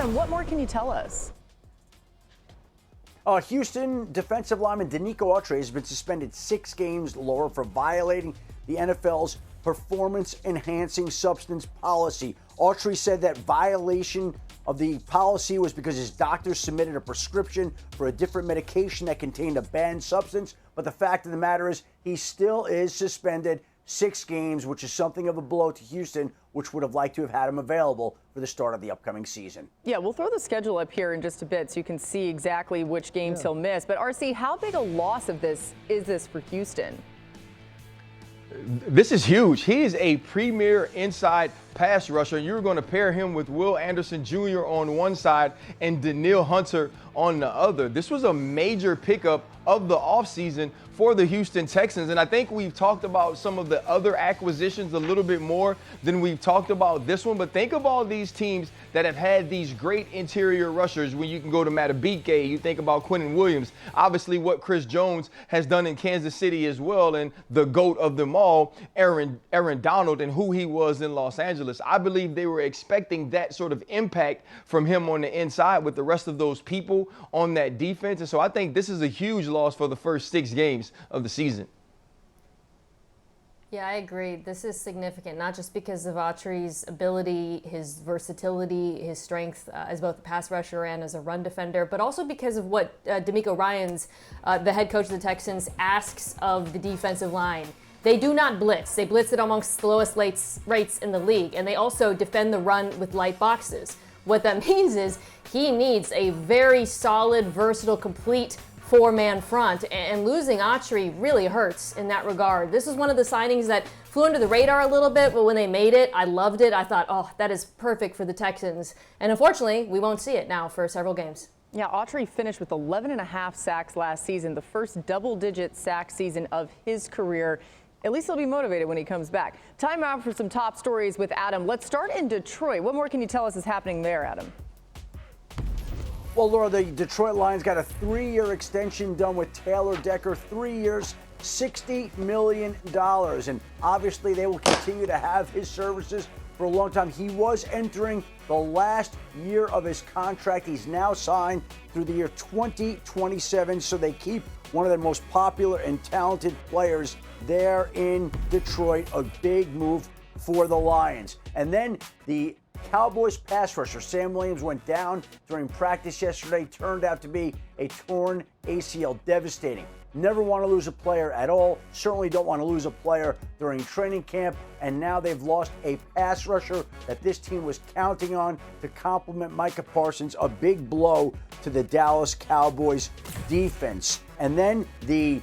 Adam, what more can you tell us? Houston defensive lineman Denico Autry has been suspended 6 games, Laura, for violating the NFL's performance-enhancing substance policy. Autry said that violation of the policy was because his doctor submitted a prescription for a different medication that contained a banned substance. But the fact of the matter is he still is suspended 6 games, which is something of a blow to Houston, which would have liked to have had him available for the start of the upcoming season. Yeah, we'll throw the schedule up here in just a bit so you can see exactly which games he'll miss. But RC, how big a loss of this is this for Houston? This is huge. He is a premier inside pass rusher, and you're going to pair him with Will Anderson Jr. on one side and Danielle Hunter on the other. This was a major pickup of the offseason for the Houston Texans, and I think we've talked about some of the other acquisitions a little bit more than we've talked about this one. But think of all these teams that have had these great interior rushers. When you can go to Matabike, you think about Quinnen Williams, obviously what Chris Jones has done in Kansas City as well, and the GOAT of them all, Aaron Donald, and who he was in Los Angeles. I believe they were expecting that sort of impact from him on the inside with the rest of those people on that defense. And so I think this is a huge loss for the first 6 games of the season. Yeah, I agree. This is significant, not just because of Autry's ability, his versatility, his strength as both a pass rusher and as a run defender, but also because of what D'Amico Ryans, the head coach of the Texans, asks of the defensive line. They do not blitz. They blitz at amongst the lowest rates in the league, and they also defend the run with light boxes. What that means is he needs a very solid, versatile, complete 4-man front, and losing Autry really hurts in that regard. This is one of the signings that flew under the radar a little bit, but when they made it, I loved it. I thought, oh, that is perfect for the Texans. And unfortunately, we won't see it now for several games. Yeah, Autry finished with 11.5 sacks last season, the first double-digit sack season of his career. At least he'll be motivated when he comes back. Time out for some top stories with Adam. Let's start in Detroit. What more can you tell us is happening there, Adam? Well, Laura, the Detroit Lions got a 3-year extension done with Taylor Decker, 3 years, $60 million. And obviously they will continue to have his services for a long time. He was entering the last year of his contract. He's now signed through the year 2027. So they keep one of their most popular and talented players there in Detroit. A big move for the Lions. And then the Cowboys pass rusher Sam Williams went down during practice yesterday. Turned out to be a torn ACL. Devastating. Never want to lose a player at all. Certainly don't want to lose a player during training camp. And now they've lost a pass rusher that this team was counting on to complement Micah Parsons. A big blow to the Dallas Cowboys defense. And then the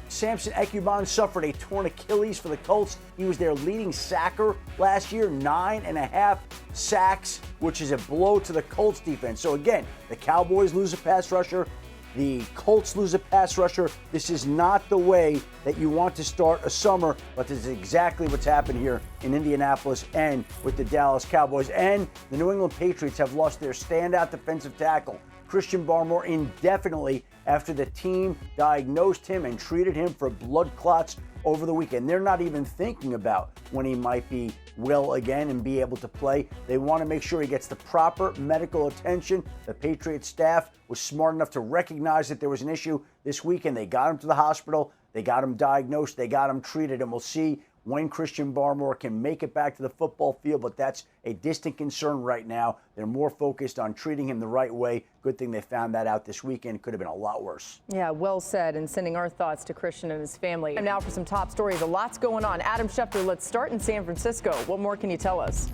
Samson Ekubon suffered a torn Achilles for the Colts. He was their leading sacker last year, 9.5 sacks, which is a blow to the Colts defense. So again, the Cowboys lose a pass rusher. The Colts lose a pass rusher. This is not the way that you want to start a summer, but this is exactly what's happened here in Indianapolis and with the Dallas Cowboys. And the New England Patriots have lost their standout defensive tackle, Christian Barmore, indefinitely after the team diagnosed him and treated him for blood clots over the weekend. They're not even thinking about when he might be well again and be able to play. They want to make sure he gets the proper medical attention. The Patriots staff was smart enough to recognize that there was an issue this weekend. They got him to the hospital. They got him diagnosed. They got him treated. And we'll see when Christian Barmore can make it back to the football field, but that's a distant concern right now. They're more focused on treating him the right way. Good thing they found that out this weekend. Could have been a lot worse. Yeah, well said, and sending our thoughts to Christian and his family. And now for some top stories. A lot's going on. Adam Schefter, let's start in San Francisco. What more can you tell us?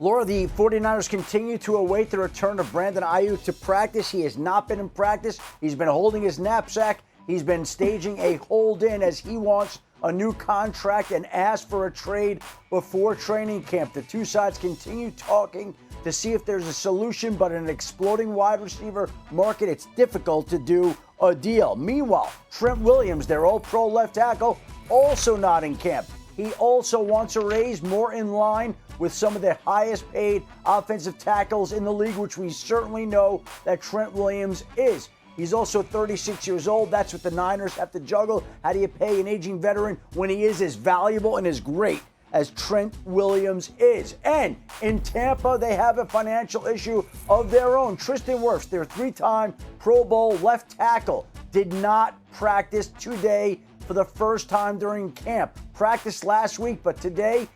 Laura, the 49ers continue to await the return of Brandon Ayuk to practice. He has not been in practice. He's been holding his knapsack. He's been staging a hold-in as he wants a new contract and asked for a trade before training camp. The two sides continue talking to see if there's a solution, but in an exploding wide receiver market, it's difficult to do a deal. Meanwhile, Trent Williams, their all-pro left tackle, also not in camp. He also wants a raise more in line with some of the highest paid offensive tackles in the league, which we certainly know that Trent Williams is. He's also 36 years old. That's what the Niners have to juggle. How do you pay an aging veteran when he is as valuable and as great as Trent Williams is. And in Tampa, they have a financial issue of their own. Tristan Wirfs, their 3-time Pro Bowl left tackle, did not practice today for the first time during camp. Practiced last week, but today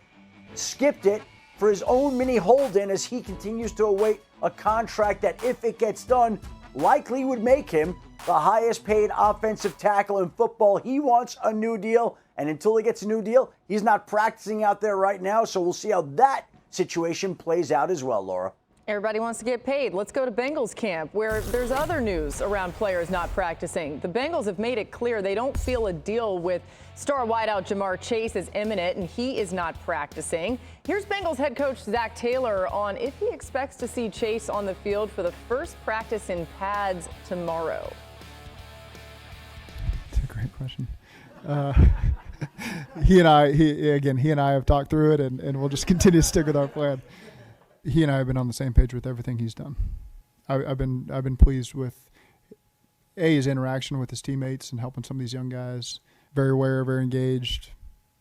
skipped it for his own mini hold-in as he continues to await a contract that, if it gets done, likely would make him the highest paid offensive tackle in football. He wants a new deal, and until he gets a new deal, he's not practicing out there right now, so we'll see how that situation plays out as well, Laura. Everybody wants to get paid. Let's go to Bengals camp, where there's other news around players not practicing. The Bengals have made it clear they don't feel a deal with star wideout Jamar Chase is imminent, and he is not practicing. Here's Bengals head coach Zach Taylor on if he expects to see Chase on the field for the first practice in pads tomorrow. That's a great question. He and I have talked through it, and we'll just continue to stick with our plan. He and I have been on the same page with everything he's done. I've been pleased with his interaction with his teammates and helping some of these young guys. Very aware, very engaged.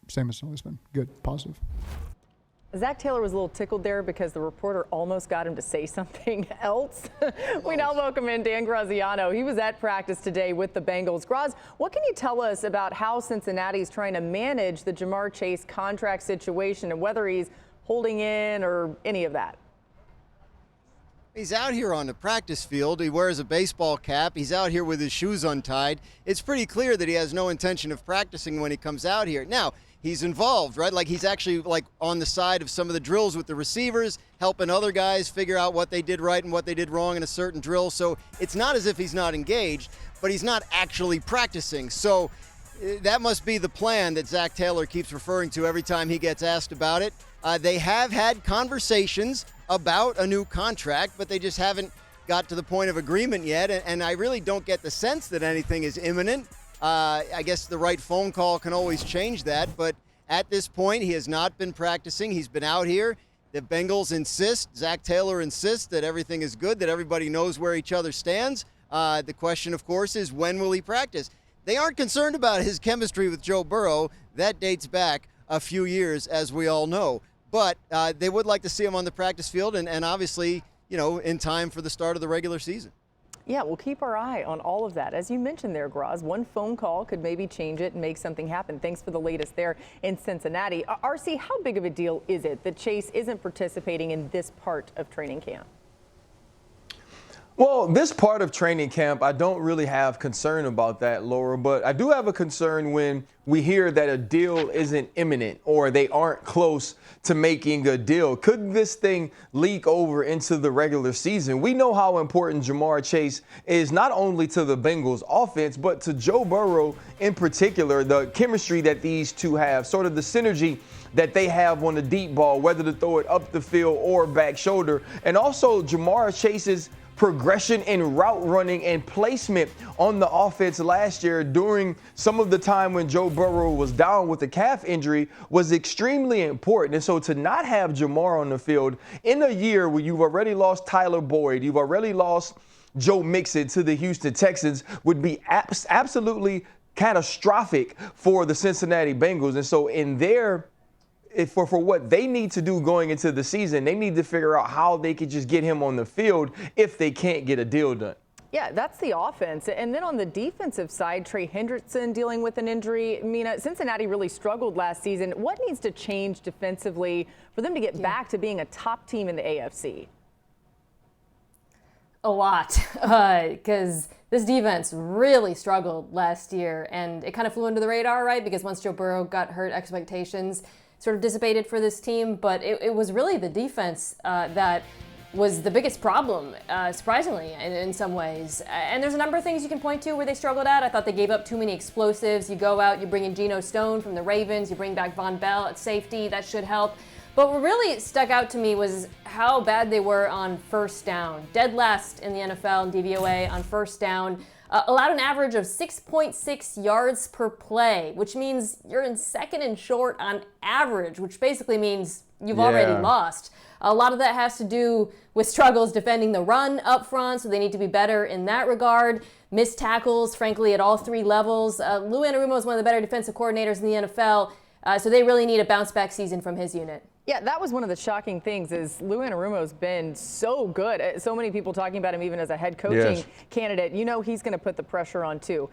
Same as it's always been. Good, positive. Zach Taylor was a little tickled there because the reporter almost got him to say something else. We now welcome in Dan Graziano. He was at practice today with the Bengals. Graz, what can you tell us about how Cincinnati's trying to manage the Jamar Chase contract situation and whether he's holding in or any of that? He's out here on the practice field. He wears a baseball cap. He's out here with his shoes untied. It's pretty clear that he has no intention of practicing when he comes out here. Now, he's involved, right? Like he's actually like on the side of some of the drills with the receivers, helping other guys figure out what they did right and what they did wrong in a certain drill. So it's not as if he's not engaged, but he's not actually practicing. So that must be the plan that Zach Taylor keeps referring to every time he gets asked about it. They have had conversations about a new contract, but they just haven't got to the point of agreement yet. And I really don't get the sense that anything is imminent. I guess the right phone call can always change that. But at this point, he has not been practicing. He's been out here. The Bengals insist, Zach Taylor insists that everything is good, that everybody knows where each other stands. The question, of course, is when will he practice? They aren't concerned about his chemistry with Joe Burrow. That dates back a few years, as we all know. But they would like to see him on the practice field and obviously, you know, in time for the start of the regular season. Yeah, we'll keep our eye on all of that. As you mentioned there, Graz, one phone call could maybe change it and make something happen. Thanks for the latest there in Cincinnati. RC, how big of a deal is it that Chase isn't participating in this part of training camp? Well, this part of training camp, I don't really have concern about that, Laura, but I do have a concern when we hear that a deal isn't imminent or they aren't close to making a deal. Could this thing leak over into the regular season? We know how important Jamar Chase is not only to the Bengals offense, but to Joe Burrow in particular, the chemistry that these two have, sort of the synergy that they have on the deep ball, whether to throw it up the field or back shoulder. And also Jamar Chase's progression in route running and placement on the offense last year during some of the time when Joe Burrow was down with a calf injury was extremely important. And so to not have Jamar on the field in a year where you've already lost Tyler Boyd, you've already lost Joe Mixon to the Houston Texans would be absolutely catastrophic for the Cincinnati Bengals. And so in their for what they need to do going into the season, they need to figure out how they could just get him on the field if they can't get a deal done. Yeah, that's the offense. And then on the defensive side, Trey Hendrickson dealing with an injury. I mean, Cincinnati really struggled last season. What needs to change defensively for them to get back to being a top team in the AFC? A lot, because this defense really struggled last year, and it kind of flew under the radar, right? Because once Joe Burrow got hurt, expectations sort of dissipated for this team, but it was really the defense that was the biggest problem, surprisingly, in some ways. And there's a number of things you can point to where they struggled at. I thought they gave up too many explosives. You go out, you bring in Geno Stone from the Ravens, you bring back Von Bell at safety. That should help. But what really stuck out to me was how bad they were on first down. Dead last in the NFL in DVOA on first down. Allowed an average of 6.6 yards per play, which means you're in second and short on average, which basically means you've already lost. A lot of that has to do with struggles defending the run up front, so they need to be better in that regard. Missed tackles, frankly, at all three levels. Lou Anarumo is one of the better defensive coordinators in the NFL. So they really need a bounce-back season from his unit. Yeah, that was one of the shocking things is Lou Anarumo's been so good. So many people talking about him even as a head coaching candidate. You know he's going to put the pressure on too.